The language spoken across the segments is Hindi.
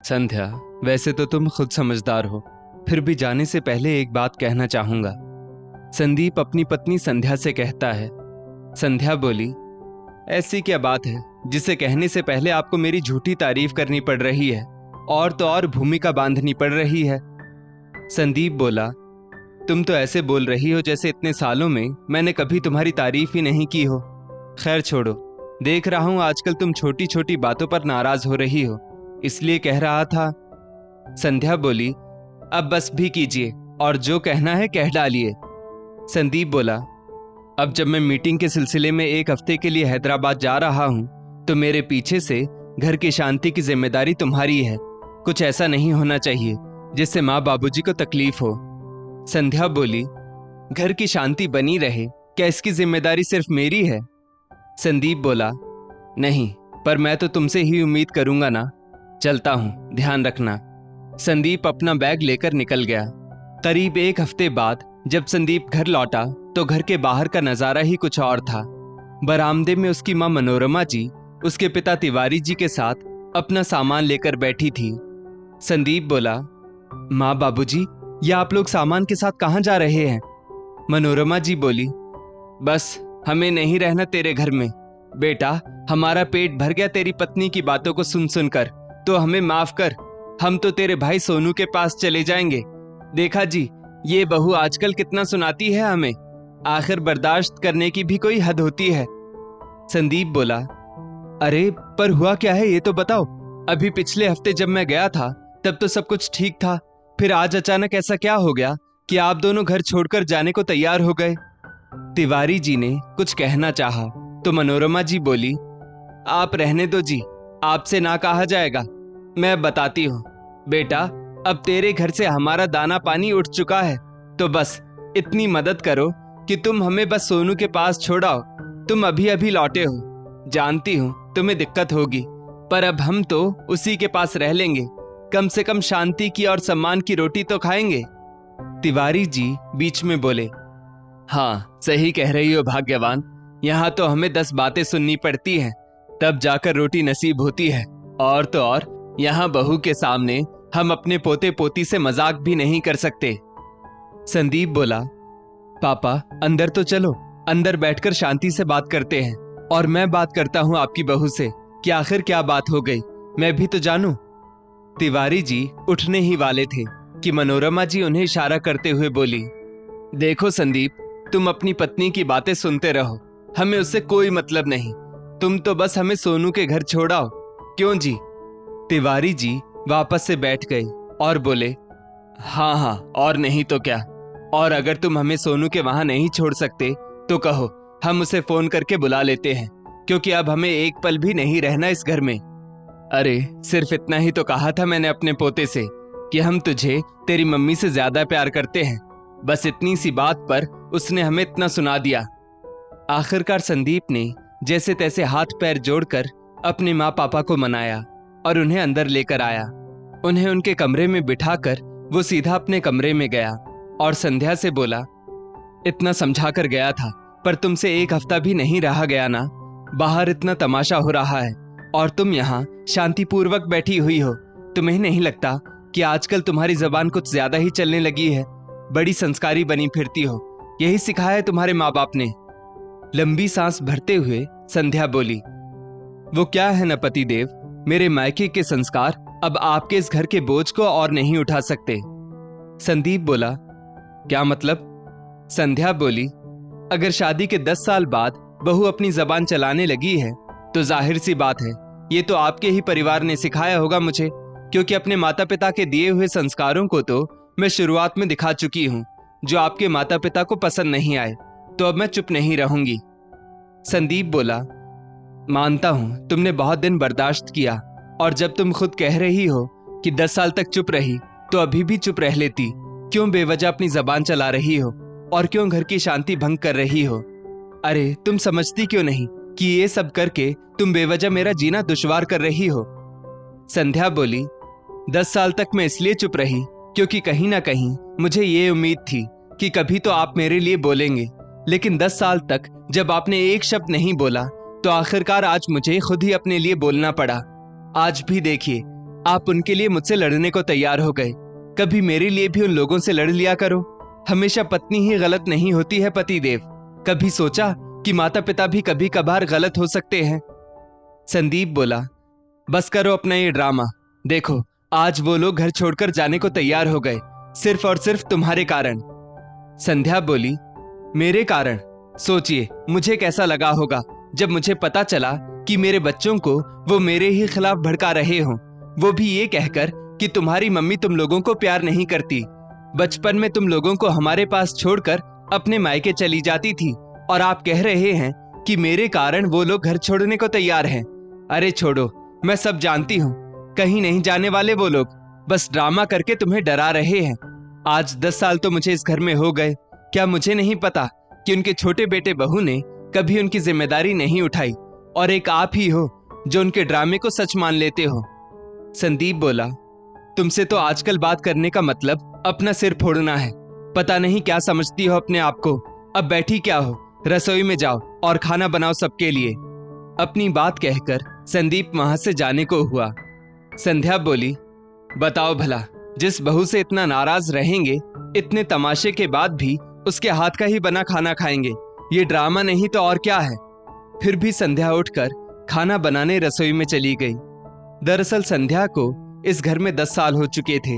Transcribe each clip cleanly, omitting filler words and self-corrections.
संध्या, वैसे तो तुम खुद समझदार हो, फिर भी जाने से पहले एक बात कहना चाहूंगा। संदीप अपनी पत्नी संध्या से कहता है। संध्या बोली, ऐसी क्या बात है जिसे कहने से पहले आपको मेरी झूठी तारीफ करनी पड़ रही है, और तो और भूमिका बांधनी पड़ रही है। संदीप बोला, तुम तो ऐसे बोल रही हो जैसे इतने सालों में मैंने कभी तुम्हारी तारीफ ही नहीं की हो। खैर छोड़ो, देख रहा हूं आजकल तुम छोटी छोटी बातों पर नाराज हो रही हो, इसलिए कह रहा था। संध्या बोली, अब बस भी कीजिए और जो कहना है कह डालिए। संदीप बोला, अब जब मैं मीटिंग के सिलसिले में एक हफ्ते के लिए हैदराबाद जा रहा हूं तो मेरे पीछे से घर की शांति की जिम्मेदारी तुम्हारी है। कुछ ऐसा नहीं होना चाहिए जिससे माँ बाबूजी को तकलीफ हो। संध्या बोली, घर की शांति बनी रहे, क्या इसकी जिम्मेदारी सिर्फ मेरी है? संदीप बोला, नहीं, पर मैं तो तुमसे ही उम्मीद करूंगा ना। चलता हूं, ध्यान रखना। संदीप अपना बैग लेकर निकल गया। करीब एक हफ्ते बाद जब संदीप घर लौटा तो घर के बाहर का नजारा ही कुछ और था। बरामदे में उसकी मां मनोरमा जी उसके पिता तिवारी जी के साथ अपना सामान लेकर बैठी थी। संदीप बोला, माँ बाबूजी, ये आप लोग सामान के साथ कहाँ जा रहे हैं? मनोरमा जी बोली, बस हमें नहीं रहना तेरे घर में। बेटा, हमारा पेट भर गया तेरी पत्नी की बातों को सुन सुनकर, तो हमें माफ कर। हम तो तेरे भाई सोनू के पास चले जाएंगे। देखा जी, ये बहू आजकल कितना सुनाती है हमें। आखिर बर्दाश्त करने की भी कोई हद होती है। संदीप बोला, अरे पर हुआ क्या है ये तो बताओ। अभी पिछले हफ्ते जब मैं गया था तब तो सब कुछ ठीक था, फिर आज अचानक ऐसा क्या हो गया कि आप दोनों घर छोड़कर जाने को तैयार हो गए? तिवारी जी ने कुछ कहना चाहा तो मनोरमा जी बोली, आप रहने दो जी, आपसे ना कहा जाएगा। मैं बताती हूँ बेटा, अब तेरे घर से हमारा दाना पानी उठ चुका है, तो बस इतनी मदद करो कि तुम हमें बस सोनू के पास छोड़ाओ। तुम अभी अभी लौटे हो, जानती हूँ तुम्हें दिक्कत होगी, पर अब हम तो उसी के पास रह लेंगे। कम से कम शांति की और सम्मान की रोटी तो खाएंगे। तिवारी जी बीच में बोले, हाँ सही कह रही हो भाग्यवान, यहाँ तो हमें 10 बातें सुननी पड़ती हैं, तब जाकर रोटी नसीब होती है। और तो और यहाँ बहू के सामने हम अपने पोते पोती से मजाक भी नहीं कर सकते। संदीप बोला, पापा अंदर तो चलो, अंदर बैठकर शांति से बात करते हैं, और मैं बात करता हूँ आपकी बहू से कि आखिर क्या बात हो गई, मैं भी तो जानूं। तिवारी जी उठने ही वाले थे कि मनोरमा जी उन्हें इशारा करते हुए बोली, देखो संदीप, तुम अपनी पत्नी की बातें सुनते रहो, हमें उससे कोई मतलब नहीं। तुम तो बस हमें सोनू के घर छोड़ाओ, क्यों जी? तिवारी जी वापस से बैठ गए और बोले, हाँ हाँ, और नहीं तो क्या। और अगर तुम हमें सोनू के वहां नहीं छोड़ सकते तो कहो, हम उसे फोन करके बुला लेते हैं, क्योंकि अब हमें एक पल भी नहीं रहना इस घर में। अरे सिर्फ इतना ही तो कहा था मैंने अपने पोते से कि हम तुझे तेरी मम्मी से ज्यादा प्यार करते हैं। बस इतनी सी बात पर उसने हमें इतना सुना दिया। आखिरकार संदीप ने जैसे तैसे हाथ पैर जोड़कर अपने माँ पापा को मनाया और उन्हें अंदर लेकर आया। उन्हें उनके कमरे में बिठाकर वो सीधा अपने कमरे में गया और संध्या से बोला, इतना समझा कर गया था, पर तुमसे एक हफ्ता भी नहीं रहा गया ना। बाहर इतना तमाशा हो रहा है और तुम यहाँ शांतिपूर्वक बैठी हुई हो। तुम्हें नहीं लगता कि आजकल तुम्हारी जबान कुछ ज्यादा ही चलने लगी है? बड़ी संस्कारी बनी फिरती हो, यही सिखाया है तुम्हारे माँ बाप ने। लंबी सांस भरते हुए संध्या बोली, वो क्या है न पति देव, मेरे मायके के संस्कार अब आपके इस घर के बोझ को और नहीं उठा सकते। संदीप बोला, क्या मतलब? संध्या बोली, अगर शादी के 10 साल बाद बहू अपनी जबान चलाने लगी है तो जाहिर सी बात है ये तो आपके ही परिवार ने सिखाया होगा मुझे, क्योंकि अपने माता पिता के दिए हुए संस्कारों को तो मैं शुरुआत में दिखा चुकी हूं, जो आपके माता पिता को पसंद नहीं आए, तो अब मैं चुप नहीं रहूंगी। संदीप बोला, मानता हूं तुमने बहुत दिन बर्दाश्त किया, और जब तुम खुद कह रही हो कि 10 साल तक चुप रही तो अभी भी चुप रह लेती। क्यों बेवजह अपनी जबान चला रही हो और क्यों घर की शांति भंग कर रही हो? अरे तुम समझती क्यों नहीं कि ये सब करके तुम बेवजह मेरा जीना दुश्वार कर रही हो? संध्या बोली, 10 साल तक मैं इसलिए चुप रही क्योंकि कहीं ना कहीं मुझे ये उम्मीद थी कि कभी तो आप मेरे लिए बोलेंगे, लेकिन 10 साल तक जब आपने एक शब्द नहीं बोला तो आखिरकार आज मुझे खुद ही अपने लिए बोलना पड़ा। आज भी देखिए, आप उनके लिए मुझसे लड़ने को तैयार हो गए। कभी मेरे लिए भी उन लोगों से लड़ लिया करो। हमेशा पत्नी ही गलत नहीं होती है पतिदेव। कभी सोचा कि माता पिता भी कभी कभार गलत हो सकते हैं? संदीप बोला, बस करो अपना ये ड्रामा। देखो, आज वो लोग घर छोड़कर जाने को तैयार हो गए, सिर्फ और सिर्फ तुम्हारे कारण। संध्या बोली, मेरे कारण? सोचिए मुझे कैसा लगा होगा जब मुझे पता चला कि मेरे बच्चों को वो मेरे ही खिलाफ भड़का रहे हों, वो भी ये कहकर कि तुम्हारी मम्मी तुम लोगों को प्यार नहीं करती। बचपन में तुम लोगों को हमारे पास छोड़कर अपने मायके चली जाती थी और आप कह रहे हैं कि मेरे कारण वो लोग घर छोड़ने को तैयार हैं। अरे छोड़ो, मैं सब जानती हूँ। कहीं नहीं जाने वाले वो लोग, बस ड्रामा करके तुम्हें डरा रहे हैं। आज 10 साल तो मुझे इस घर में हो गए। क्या मुझे नहीं पता कि उनके छोटे बेटे बहू ने कभी उनकी जिम्मेदारी नहीं उठाई और एक आप ही हो जो उनके ड्रामे को सच मान लेते हो? संदीप बोला, तुमसे तो आजकल बात करने का मतलब अपना सिर फोड़ना है। पता नहीं क्या समझती हो अपने आप को। अब बैठी क्या हो, रसोई में जाओ और खाना बनाओ सबके लिए। अपनी बात कहकर संदीप वहां से जाने को हुआ। संध्या बोली, बताओ भला, जिस बहू से इतना नाराज रहेंगे, इतने तमाशे के बाद भी उसके हाथ का ही बना खाना खाएंगे? ये ड्रामा नहीं तो और क्या है? फिर भी संध्या उठकर खाना बनाने रसोई में चली गई। दरअसल संध्या को इस घर में 10 साल हो चुके थे।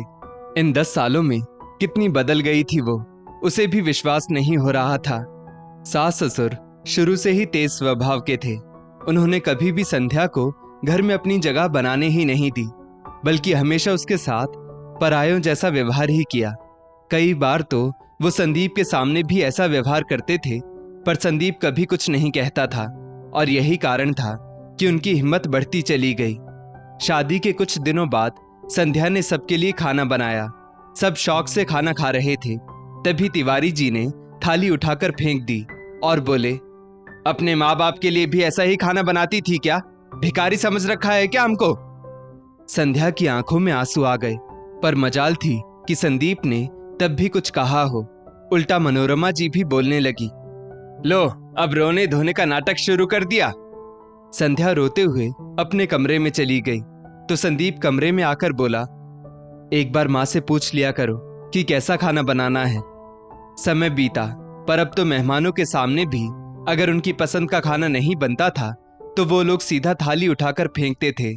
इन 10 सालों में कितनी बदल गई थी वो, उसे भी विश्वास नहीं हो रहा था। सास ससुर शुरू से ही तेज स्वभाव के थे। उन्होंने कभी भी संध्या को घर में अपनी जगह बनाने ही नहीं दी, बल्कि हमेशा उसके साथ परायों जैसा व्यवहार ही किया। कई बार तो वो संदीप के सामने भी ऐसा व्यवहार करते थे, पर संदीप कभी कुछ नहीं कहता था और यही कारण था कि उनकी हिम्मत बढ़ती चली गई। शादी के कुछ दिनों बाद संध्या ने सबके लिए खाना बनाया। सब शौक से खाना खा रहे थे। तभी तिवारी जी ने थाली उठाकर फेंक दी और बोले, अपने माँ बाप के लिए भी ऐसा ही खाना बनाती थी क्या? भिखारी समझ रखा है क्या हमको? संध्या की आंखों में आंसू आ गए, पर मजाल थी कि संदीप ने तब भी कुछ कहा हो। उल्टा मनोरमा जी भी बोलने लगी, लो अब रोने धोने का नाटक शुरू कर दिया। संध्या रोते हुए अपने कमरे में चली गई तो संदीप कमरे में आकर बोला, एक बार माँ से पूछ लिया करो कि कैसा खाना बनाना है। समय बीता, पर अब तो मेहमानों के सामने भी अगर उनकी पसंद का खाना नहीं बनता था तो वो लोग सीधा थाली उठाकर फेंकते थे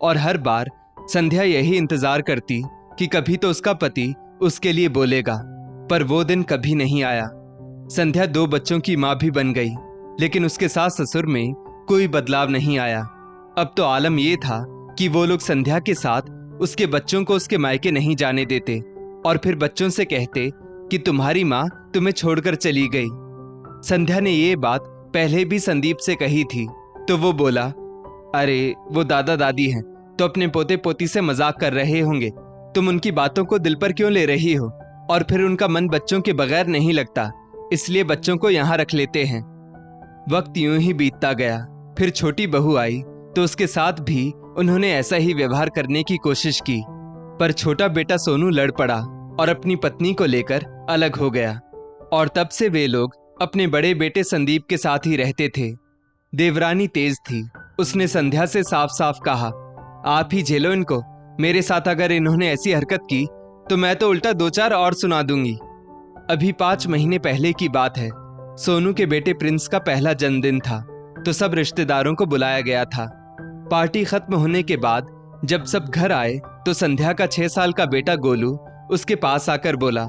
और हर बार संध्या यही इंतजार करती कि कभी तो उसका पति उसके लिए बोलेगा, पर वो दिन कभी नहीं आया। संध्या 2 बच्चों की माँ भी बन गई, लेकिन उसके सास ससुर में कोई बदलाव नहीं आया। अब तो आलम यह था कि वो लोग संध्या के साथ उसके बच्चों को उसके मायके नहीं जाने देते और फिर बच्चों से कहते कि तुम्हारी माँ तुम्हें छोड़कर चली गई। संध्या ने ये बात पहले भी संदीप से कही थी तो वो बोला, अरे वो दादा दादी हैं तो अपने पोते पोती से मजाक कर रहे होंगे, तुम उनकी बातों को दिल पर क्यों ले रही हो? और फिर उनका मन बच्चों के बगैर नहीं लगता, इसलिए बच्चों को यहाँ रख लेते हैं। वक्त यूं ही बीतता गया। फिर छोटी बहू आई तो उसके साथ भी उन्होंने ऐसा ही व्यवहार करने की कोशिश की, पर छोटा बेटा सोनू लड़ पड़ा और अपनी पत्नी को लेकर अलग हो गया और तब से वे लोग अपने बड़े बेटे संदीप के साथ ही रहते थे। देवरानी तेज थी, उसने संध्या से साफ साफ कहा, आप ही झेलो इनको, मेरे साथ अगर इन्होंने ऐसी हरकत की तो मैं तो उल्टा 2-4 और सुना दूंगी। अभी 5 महीने पहले की बात है। सोनू के बेटे प्रिंस का पहला जन्मदिन था तो सब रिश्तेदारों को बुलाया गया था। पार्टी खत्म होने के बाद जब सब घर आए तो संध्या का 6 साल का बेटा गोलू उसके पास आकर बोला,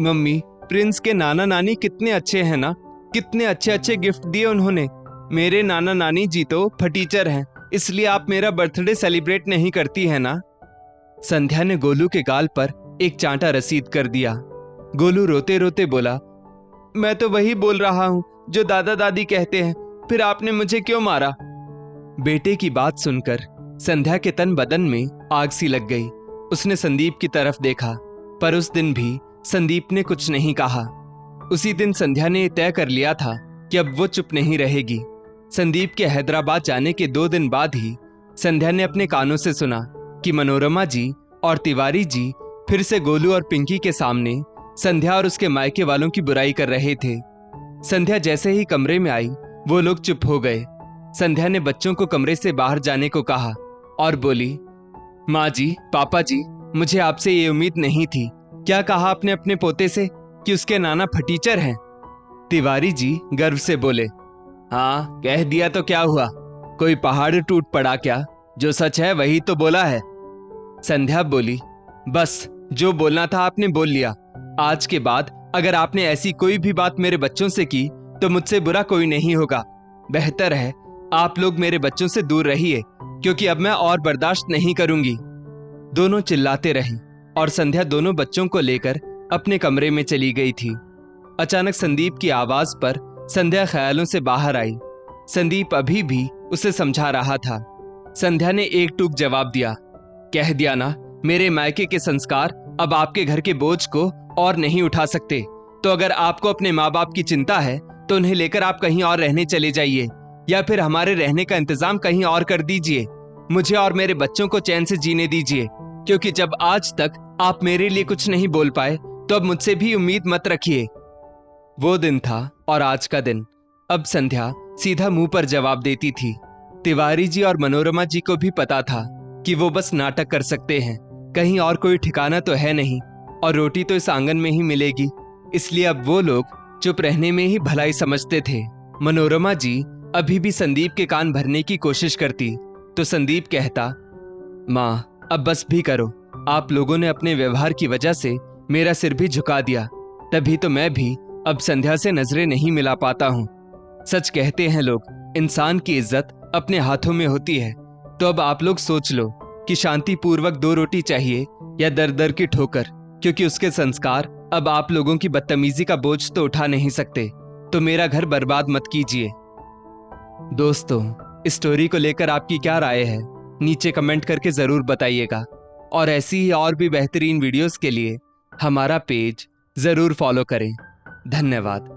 मम्मी, प्रिंस के नाना नानी कितने अच्छे हैं ना, कितने अच्छे अच्छे गिफ्ट दिए उन्होंने। मेरे नाना नानी जी तो फटीचर हैं, इसलिए आप मेरा बर्थडे सेलिब्रेट नहीं करती है ना? संध्या ने गोलू के गाल पर एक चांटा रसीद कर दिया। गोलू रोते रोते बोला, मैं तो वही बोल रहा हूं जो दादा दादी कहते हैं, फिर आपने मुझे क्यों मारा? बेटे की बात सुनकर संध्या के तन बदन में आग सी लग गई। उसने संदीप की तरफ देखा, पर उस दिन भी संदीप ने कुछ नहीं कहा। उसी दिन संध्या ने तय कर लिया था कि अब वो चुप नहीं रहेगी। संदीप के हैदराबाद जाने के 2 दिन बाद ही संध्या ने अपने कानों से सुना कि मनोरमा जी और तिवारी जी फिर से गोलू और पिंकी के सामने संध्या और उसके मायके वालों की बुराई कर रहे थे। संध्या जैसे ही कमरे में आई वो लोग चुप हो गए। संध्या ने बच्चों को कमरे से बाहर जाने को कहा और बोली, माँ जी, पापा जी, मुझे आपसे ये उम्मीद नहीं थी। क्या कहा आपने अपने पोते से कि उसके नाना फटीचर हैं? तिवारी जी गर्व से बोले, हाँ, कह दिया तो क्या हुआ? कोई पहाड़ टूट पड़ा क्या? जो सच है वही तो बोला है। संध्या बोली, बस जो बोलना था आपने बोल लिया। आज के बाद अगर आपने ऐसी कोई भी बात मेरे बच्चों से की तो मुझसे बुरा कोई नहीं होगा। बेहतर है आप लोग मेरे बच्चों से दूर रहिए, क्योंकि अब मैं और बर्दाश्त नहीं करूंगी। दोनों चिल्लाते रहे और संध्या दोनों बच्चों को लेकर अपने कमरे में चली गई थी। अचानक संदीप की आवाज पर संध्या ख्यालों से बाहर आई। संदीप अभी भी उसे समझा रहा था। संध्या ने एक टूक जवाब दिया, कह दिया ना, मेरे मायके के संस्कार अब आपके घर के बोझ को और नहीं उठा सकते। तो अगर आपको अपने माँ बाप की चिंता है तो उन्हें लेकर आप कहीं और रहने चले जाइए, या फिर हमारे रहने का इंतजाम कहीं और कर दीजिए। मुझे और मेरे बच्चों को चैन से जीने दीजिए, क्योंकि जब आज तक आप मेरे लिए कुछ नहीं बोल पाए तो अब मुझसे भी उम्मीद मत रखिए। वो दिन था और आज का दिन। अब संध्या सीधा मुंह पर जवाब देती थी। तिवारी जी और मनोरमा जी को भी पता था कि वो बस नाटक कर सकते हैं, कहीं और कोई ठिकाना तो है नहीं, और रोटी तो इस आंगन में ही मिलेगी। इसलिए अब वो लोग चुप रहने में ही भलाई समझते थे। मनोरमा जी अभी भी संदीप के कान भरने की कोशिश करती तो संदीप कहता, माँ अब बस भी करो। आप लोगों ने अपने व्यवहार की वजह से मेरा सिर भी झुका दिया, तभी तो मैं भी अब संध्या से नजरें नहीं मिला पाता हूँ। सच कहते हैं लोग, इंसान की इज्जत अपने हाथों में होती है। तो अब आप लोग सोच लो कि शांति पूर्वक 2 रोटी चाहिए या दर दर की ठोकर, क्योंकि उसके संस्कार अब आप लोगों की बदतमीजी का बोझ तो उठा नहीं सकते। तो मेरा घर बर्बाद मत कीजिए। दोस्तों, इस स्टोरी को लेकर आपकी क्या राय है? नीचे कमेंट करके जरूर बताइएगा, और ऐसी ही और भी बेहतरीन वीडियोस के लिए हमारा पेज जरूर फॉलो करें। धन्यवाद।